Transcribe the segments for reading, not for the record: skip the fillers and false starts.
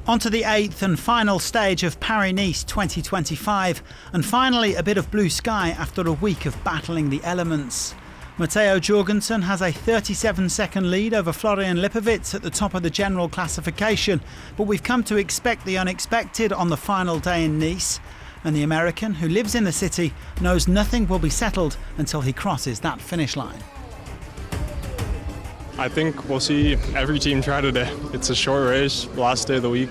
On to the 8th and final stage of Paris-Nice 2025, and finally a bit of blue sky after a week of battling the elements. Matteo Jorgensen has a 37-second lead over Florian Lipovitz at the top of the general classification, but we've come to expect the unexpected on the final day in Nice, and the American, who lives in the city, knows nothing will be settled until he crosses that finish line. I think we'll see every team try today. It's a short race, last day of the week.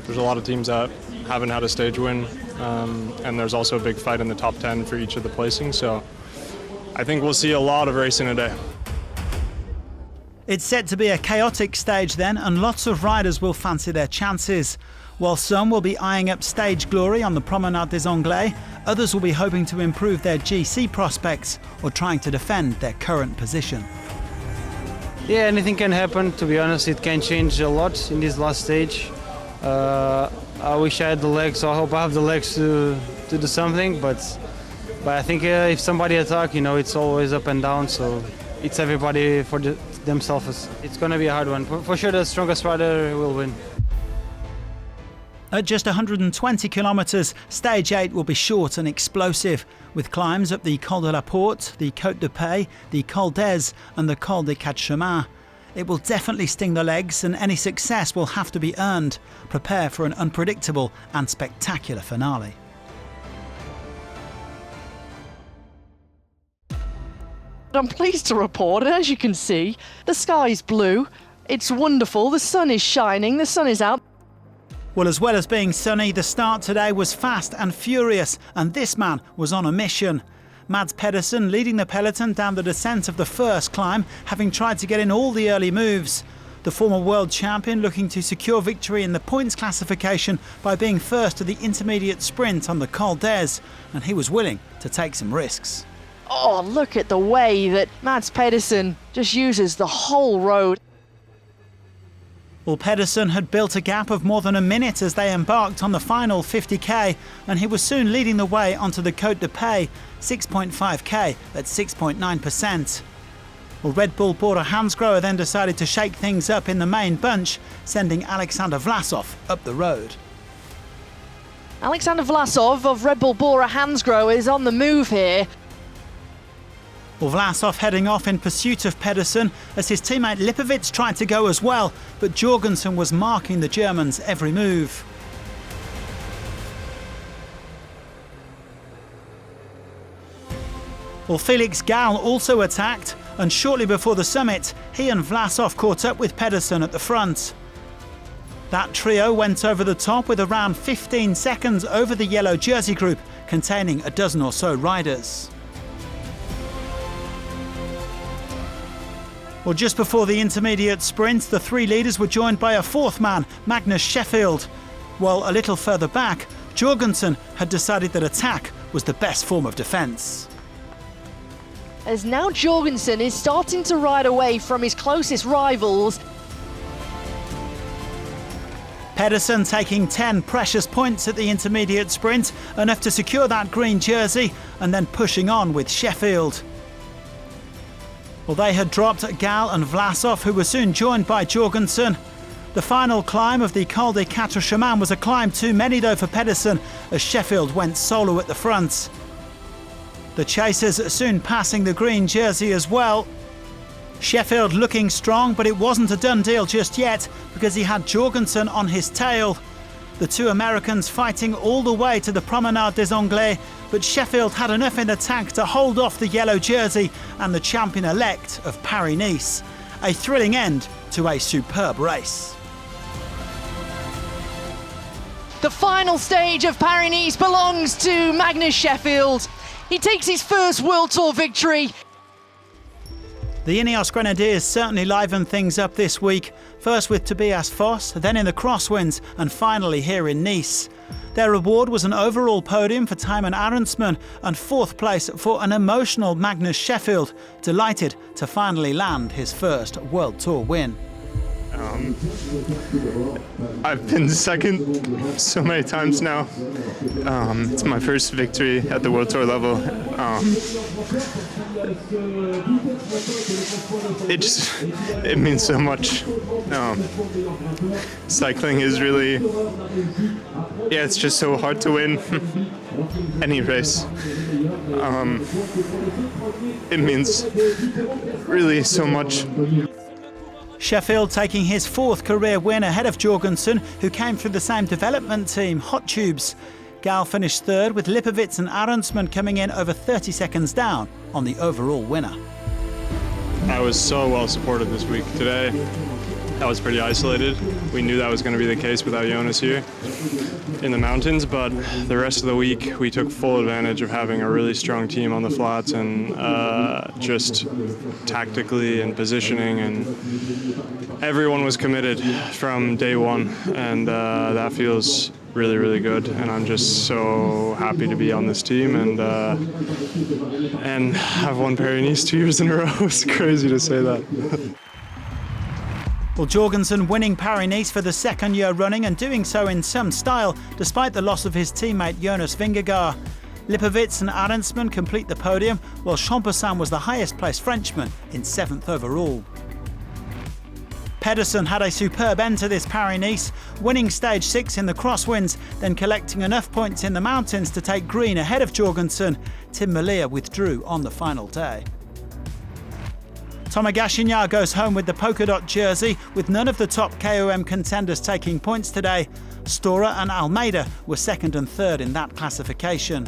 There's a lot of teams that haven't had a stage win, and there's also a big fight in the top 10 for each of the placings, so I think we'll see a lot of racing today. It's set to be a chaotic stage then, and lots of riders will fancy their chances. While some will be eyeing up stage glory on the Promenade des Anglais, others will be hoping to improve their GC prospects or trying to defend their current position. Yeah, anything can happen, to be honest. It can change a lot in this last stage. I wish I had the legs, so I hope I have the legs to do something, but I think if somebody attacks, it's always up and down, so it's everybody for themselves. It's going to be a hard one. For sure, the strongest rider will win. At just 120 kilometres, Stage 8 will be short and explosive, with climbs up the Col de la Porte, the Côte de Paix, the Col d'Ez and the Col des Quatre Chemins. It will definitely sting the legs, and any success will have to be earned. Prepare for an unpredictable and spectacular finale. I'm pleased to report, as you can see, the sky's blue. It's wonderful, the sun is shining, the sun is out. Well, as well as being sunny, the start today was fast and furious, and this man was on a mission. Mads Pedersen leading the peloton down the descent of the first climb, having tried to get in all the early moves. The former world champion looking to secure victory in the points classification by being first to the intermediate sprint on the Col d'Ez, and he was willing to take some risks. Oh, look at the way that Mads Pedersen just uses the whole road. Well, Pedersen had built a gap of more than a minute as they embarked on the final 50k, and he was soon leading the way onto the Côte de Paix, 6.5k at 6.9%. Well, Red Bull Bora Hansgrohe then decided to shake things up in the main bunch, sending Alexander Vlasov up the road. Alexander Vlasov of Red Bull Bora Hansgrohe is on the move here. Well, Vlasov heading off in pursuit of Pedersen as his teammate Lipovitz tried to go as well, but Jorgensen was marking the German's every move. Well, Felix Gall also attacked, and shortly before the summit, he and Vlasov caught up with Pedersen at the front. That trio went over the top with around 15 seconds over the yellow jersey group, containing a dozen or so riders. Well, just before the intermediate sprint, the three leaders were joined by a fourth man, Magnus Sheffield. While a little further back, Jorgensen had decided that attack was the best form of defence. As now Jorgensen is starting to ride away from his closest rivals. Pedersen taking 10 precious points at the intermediate sprint, enough to secure that green jersey, and then pushing on with Sheffield. Well, they had dropped Gall and Vlasov, who were soon joined by Jorgensen. The final climb of the Col des Quatre Chemins was a climb too many though for Pedersen, as Sheffield went solo at the front. The chasers soon passing the green jersey as well. Sheffield looking strong, but it wasn't a done deal just yet because he had Jorgensen on his tail. The two Americans fighting all the way to the Promenade des Anglais, but Sheffield had enough in attack to hold off the yellow jersey and the champion-elect of Paris-Nice. A thrilling end to a superb race. The final stage of Paris-Nice belongs to Magnus Sheffield. He takes his first World Tour victory. The Ineos Grenadiers certainly livened things up this week, first with Tobias Foss, then in the crosswinds, and finally here in Nice. Their reward was an overall podium for Thymen Arendsman and fourth place for an emotional Magnus Sheffield, delighted to finally land his first World Tour win. I've been second so many times now. It's my first victory at the World Tour level. It means so much. Cycling is really, it's just so hard to win any race. It means really so much. Sheffield taking his 4th career win ahead of Jorgensen, who came through the same development team, Hot Tubes. Gal finished 3rd, with Lipovitz and Arendsman coming in over 30 seconds down on the overall winner. I was so well supported this week. Today, I was pretty isolated. We knew that was going to be the case without Jonas here in the mountains, but the rest of the week we took full advantage of having a really strong team on the flats, and just tactically and positioning, and everyone was committed from day one, and that feels really, really good, and I'm just so happy to be on this team and have won Paris-Nice 2 years in a row. It's crazy to say that. Well, Jorgensen winning Paris-Nice for the 2nd year running, and doing so in some style despite the loss of his teammate Jonas Vingegaard. Lipovitz and Arendsman complete the podium, while Champussin was the highest placed Frenchman in 7th overall. Pedersen had a superb end to this Paris-Nice, winning stage 6 in the crosswinds, then collecting enough points in the mountains to take green ahead of Jorgensen. Tim Malia withdrew on the final day. Thomas Gachignard goes home with the polka dot jersey, with none of the top KOM contenders taking points today. Stora and Almeida were 2nd and 3rd in that classification.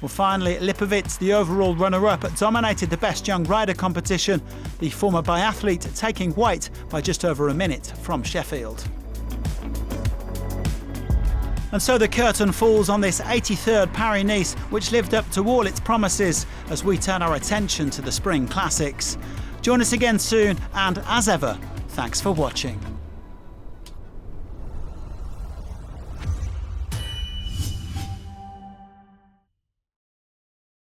Well, finally, Lipovitz, the overall runner-up, dominated the Best Young Rider competition, the former biathlete taking weight by just over a minute from Sheffield. And so the curtain falls on this 83rd Paris-Nice, which lived up to all its promises, as we turn our attention to the Spring Classics. Join us again soon, and as ever, thanks for watching.